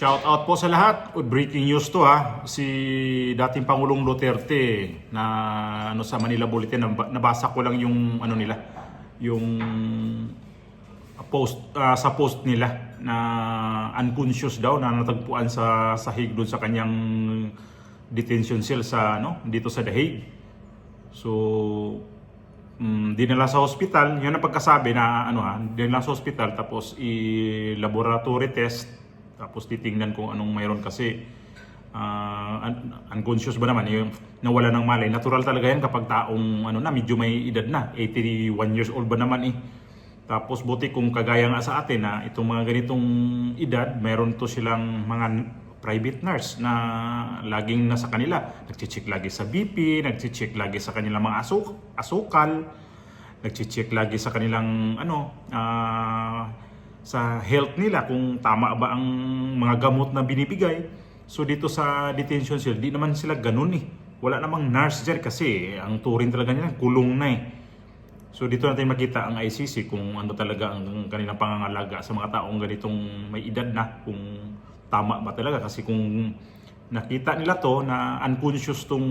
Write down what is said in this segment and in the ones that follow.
Shout out po sa lahat. Breaking news to ha. Si dating Pangulong Duterte na sa Manila Bulletin, nabasa ko lang yung nila, yung post sa post nila na unconscious daw na natagpuan sa sahig doon sa kanyang detention cell sa dito sa The Hague. So dinala sa hospital, yun ang pagkasabi na dinala sa hospital tapos i-laboratory test. Tapos titingnan kung anong mayroon kasi unconscious ba naman, yung nawala ng malay. Natural talaga yan kapag taong medyo may edad na, 81 years old ba naman eh. Tapos buti kung kagaya nga sa atin na itong mga ganitong edad, mayroon to silang mga private nurse na laging nasa kanila. Nagche-check lagi sa BP, nagche-check lagi sa kanilang mga asukal, nagche-check lagi sa kanilang sa health nila kung tama ba ang mga gamot na binibigay. So dito sa detention cell, di naman sila ganun eh. Wala namang nurse dyan kasi ang turing talaga nila, kulong na eh. So dito natin makita ang ICC kung ano talaga ang kanilang pangangalaga sa mga taong ganitong may edad na, kung tama ba talaga. Kasi kung nakita nila to na unconscious tong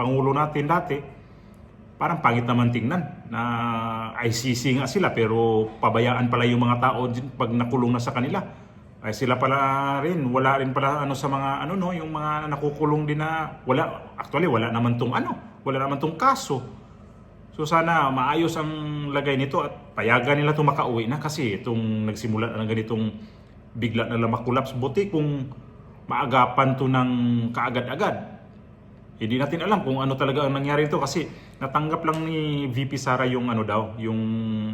Pangulo natin dati, parang pangit naman tingnan na ICC nga sila pero pabayaan pala yung mga tao pag nakulong na sa kanila. Ay sila pala rin, wala rin pala sa mga yung mga nakukulong din na wala naman tong kaso. So sana maayos ang lagay nito at payagan nila itong makauwi na kasi itong nagsimula ng ganitong bigla na lang makulaps. Buti kung maagapan to ng kaagad-agad. Hindi natin alam kung ano talaga ang nangyari ito kasi natanggap lang ni VP Sara yung yung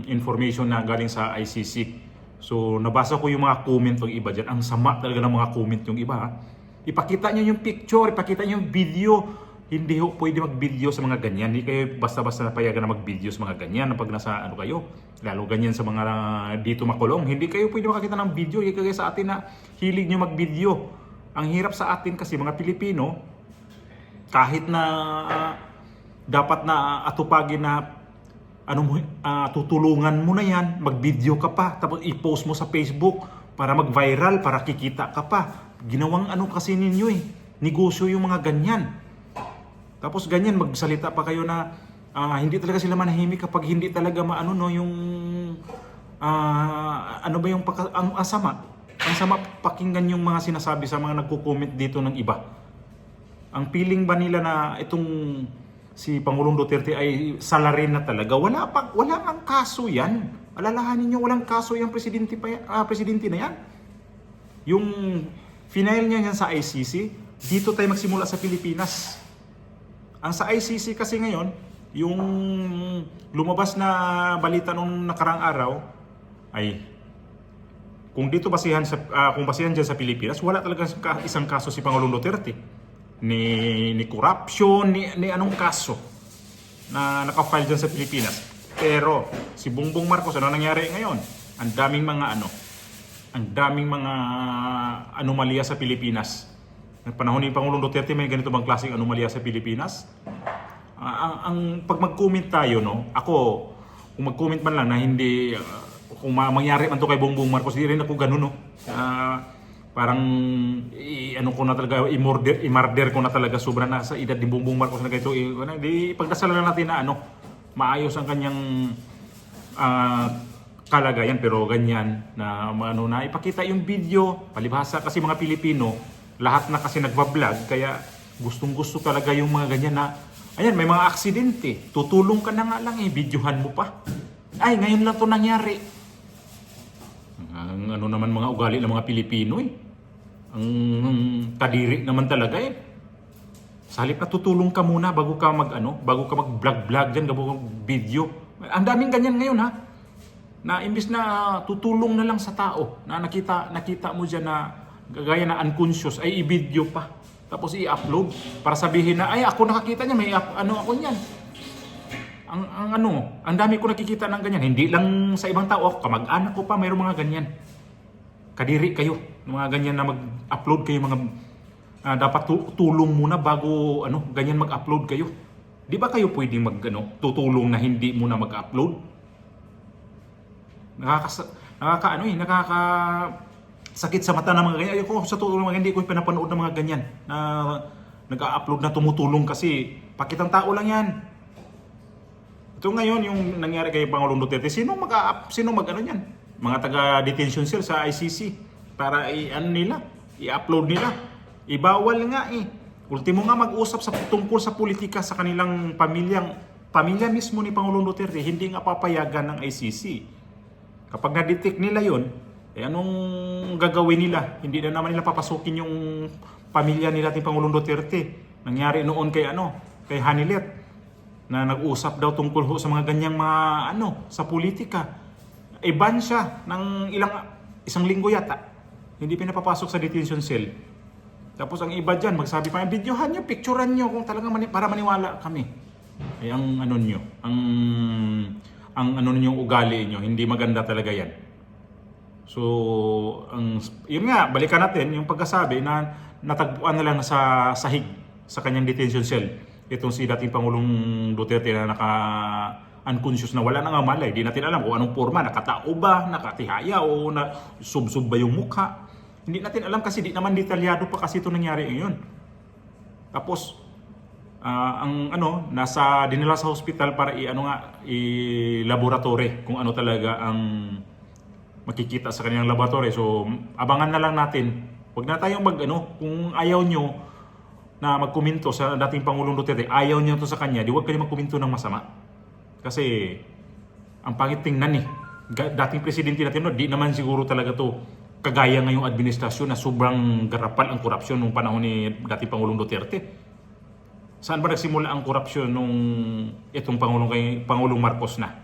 information na galing sa ICC. So nabasa ko yung mga comment ng iba diyan. Ang sama talaga ng mga comment yung iba. Ha? Ipakita niyo yung picture, ipakita niyo yung video. Hindi ho pwede mag-video sa mga ganyan. Hindi kayo basta-basta napayagan na mag-video sa mga ganyan pag nasa kayo. Lalo ganyan sa mga dito makulong. Hindi kayo pwede makakita ng video. Hindi kaya sa atin na hilig niyo mag-video. Ang hirap sa atin kasi mga Pilipino, kahit na dapat na atupagin na tutulungan mo na yan, mag-video ka pa, tapos i-post mo sa Facebook para mag-viral, para kikita ka pa. Ginawang kasi ninyo eh, negosyo yung mga ganyan. Tapos ganyan, magsalita pa kayo na hindi talaga sila manahimik kapag hindi talaga yung ang asama. Ang sama pakinggan yung mga sinasabi sa mga nagko-comment dito ng iba. Ang feeling ba nila na itong si Pangulong Duterte ay salarin na talaga? Wala ang kaso yan. Alalahanin niyo, walang kaso yung presidente na yan. Yung final niya yan sa ICC, dito tayo magsimula sa Pilipinas. Ang sa ICC kasi ngayon, yung lumabas na balita nung nakarang araw, ay kung dito basihan dyan sa Pilipinas, wala talaga isang kaso si Pangulong Duterte. Ni corruption, ni anong kaso na naka-file dyan sa Pilipinas. Pero si Bongbong Marcos, ano nangyari ngayon? Ang daming mga anomalya sa Pilipinas. Ng panahon ni Pangulong Duterte, may ganito bang klaseng anomalya sa Pilipinas? Ang pag mag-comment tayo, ako, kung mag-comment man lang na hindi, kung mangyari man to kay Bongbong Marcos, hindi rin ako ganun, parang ko na talaga, i-murder ko na talaga, sobra na sa edad ni Bongbong Marcos na ganito. Pagdasalan na natin na maayos ang kanyang kalagayan, pero ganyan na na ipakita yung video, palibhasa kasi mga Pilipino, lahat na kasi nagva-vlog, kaya gustong-gusto talaga yung mga ganyan na, ayan, may mga aksidente, tutulong ka na nga lang videohan mo pa. Ay, ngayon lang to nangyari. Ang naman mga ugali ng mga Pilipino ang kadiri naman talaga Sa halip na tutulong ka muna bago ka mag-vlog diyan, bago mag-video. Ang daming ganyan ngayon na imbis na tutulong na lang sa tao, na nakita mo diyan na gaya na unconscious, ay i-video pa. Tapos i-upload para sabihin na ay ako nakakita niya, may ako niyan. Ang dami ko nakikita ng ganyan. Hindi lang sa ibang tao, kamag-anak ko pa mayroong mga ganyan. Kadiri kayo, mga ganyan na mag-upload kayo, dapat tulong muna bago ganyan mag-upload kayo. Di ba kayo pwedeng tutulong na hindi muna mag-upload? sakit sa mata ng mga ganyan. Ayoko sa totoo lang, hindi ko pinapanood ng mga ganyan na nag-a-upload na tumutulong kasi pakitang tao lang yan. Ito ngayon yung nangyari kay Pangulong Duterte, sino mag-ano yan? Mga taga-detention cell sa ICC para i-ano nila, i-upload nila. Ibawal nga eh. Ultimo nga mag-usap tungkol sa politika sa kanilang pamilya mismo ni Pangulong Duterte, hindi nga papayagan ng ICC. Kapag na-detect nila yon, eh anong gagawin nila? Hindi na naman nila papasukin yung pamilya ni dating Pangulong Duterte. Nangyari noon kay Hanilet na nag-usap daw tungkol sa mga ganyang mga sa politika. Ban siya ng isang linggo yata. Hindi pinapapasok sa detention cell. Tapos ang iba dyan, magsabi pa, videohan nyo, picturean nyo kung talagang para maniwala kami. Eh ang ugali nyo, hindi maganda talaga yan. So, yun nga, balikan natin yung pagkasabi na natagpuan na lang sa sahig sa kanyang detention cell. Itong si dating Pangulong Duterte na unconscious na wala na nga malay. Di natin alam kung anong forma, nakatao ba, nakatihaya o na sub-sub ba yung mukha. Hindi natin alam kasi di naman detalyado pa kasi ito nangyari ngayon. Tapos, nasa dinala sa hospital para i-laboratory kung ano talaga ang makikita sa kanilang laboratory. So, abangan na lang natin. Huwag na tayong kung ayaw nyo na magkomento sa dating Pangulong Duterte, ayaw nyo to sa kanya, di huwag kayo magkomento ng masama. Kasi, ang pangit tingnan dating presidente natin, di naman siguro talaga to kagaya ngayong administrasyon na sobrang garapal ang korupsyon nung panahon ni dating Pangulong Duterte. Saan ba nagsimula ang korupsyon nung itong Pangulong Marcos na?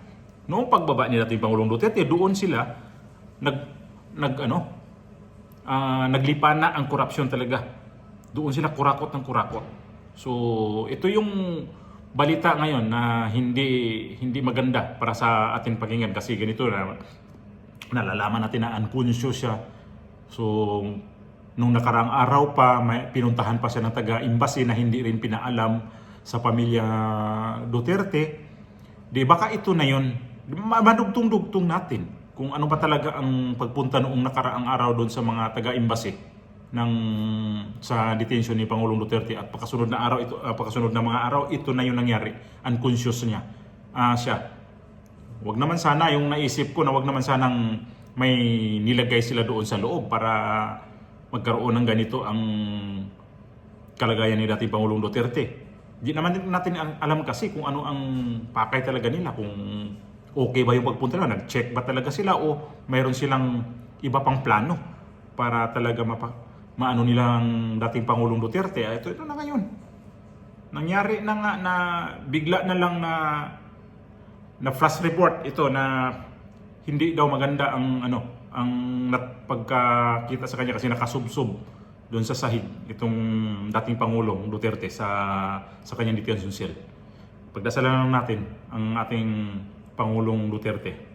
Noong pagbaba ni dating Pangulong Duterte, doon sila naglipa na ang korupsyon talaga. Doon sila kurakot ng kurakot. So, ito yung balita ngayon na hindi maganda para sa ating pakinggan kasi ganito na nalalaman natin na unconscious siya. So, nung nakaraang araw pa, pinuntahan pa siya ng taga-embassy na hindi rin pinaalam sa pamilya Duterte. Di baka ito na yun, madugtong-dugtong natin kung ano ba talaga ang pagpunta noong nakaraang araw doon sa mga taga-embassy sa detention ni Pangulong Duterte at pagkasunod na mga araw, ito na yung nangyari. Unconscious siya. Wag naman sana yung naisip ko na wag naman sanang may nilagay sila doon sa loob para magkaroon ng ganito ang kalagayan ni dating Pangulong Duterte. Di naman natin alam kasi kung ano ang pakay talaga nila, kung okay ba yung pagpunta nila, nag-check ba talaga sila o mayroon silang iba pang plano para talaga maano nilang dating Pangulong Duterte. Ito na ngayon. Nangyari na nga na bigla na lang na flash report ito na hindi daw maganda ang pagkakita sa kanya kasi nakasubsob doon sa sahig itong dating Pangulong Duterte sa kanyang detention cell. Pagdasalan natin ang ating Pangulong Duterte.